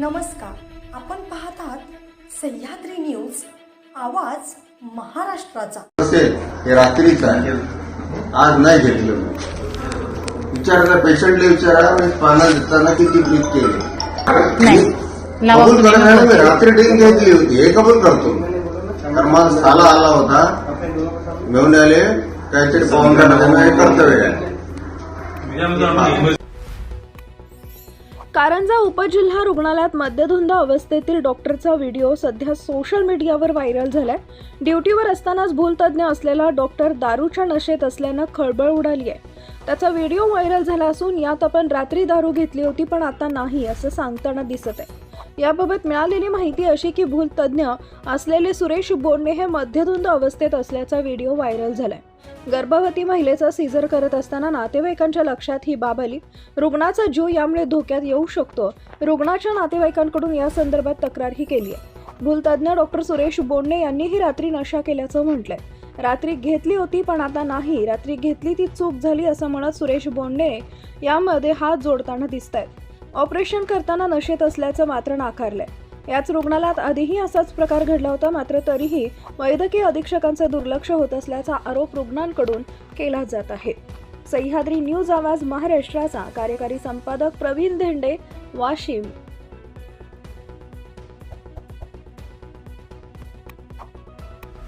नमस्कार, आपण पाहत आहात सह्याद्री न्यूज, आवाज महाराष्ट्राचा। हे रात्रीच आहे, आज नाही घेतलं। विचारा पेशंटला, विचारा मी पाना देताना किती ब्रीथ केले, कबूल करणार मी रात्री ड्रिंक घेतली होती, हे कबूल करतो। तर मग साला आला होता, घेऊन आले काहीतरी पाहून करण्याचं कर्तव्य आहे। कारंजा उपजिल्हा रुग्णालयात मद्यधुंद अवस्थेतील डॉक्टरचा व्हिडिओ सध्या सोशल मीडियावर व्हायरल झालाय। ड्युटीवर असतानाच भूलतज्ञ असलेला डॉक्टर दारूच्या नशेत असल्यानं खळबळ उडाली आहे। त्याचा व्हिडिओ व्हायरल झाला असून यात आपण रात्री दारू घेतली होती पण आता नाही असं सांगताना दिसत आहे। याबाबत मिळालेली माहिती अशी की भूलतज्ञ असलेले सुरेश बोंडे हे मद्यधुंद अवस्थेत असल्याचा व्हिडिओ व्हायरल झालाय। गर्भवती महिलेचा सीझर करत असताना नातेवाईकांच्या लक्षात ही बाब आली। रुग्णाचा जीव यामुळे धोक्यात येऊ शकतो। रुग्णाच्या नातेवाईकांकडून या संदर्भात तक्रारही केली आहे। भूलतज्ञ डॉक्टर सुरेश बोंडे यांनीही रात्री नशा केल्याचं म्हटलंय। रात्री घेतली होती पण आता नाही, रात्री घेतली ती चूक झाली असं म्हणत सुरेश बोंडे यामध्ये हात जोडताना दिसतायत। ऑपरेशन करताना नशेत असल्याचं मात्र नाकारलंय। याच रुग्णालयात आधीही असाच प्रकार घडला होता, मात्र तरीही वैद्यकीय अधीक्षकांचे दुर्लक्ष होत असल्याचा आरोप रुग्णांकडून केला जात आहे। सह्याद्री न्यूज, आवाज महाराष्ट्राचा कार्यकारी संपादक प्रवीण धेंडे, वाशिम।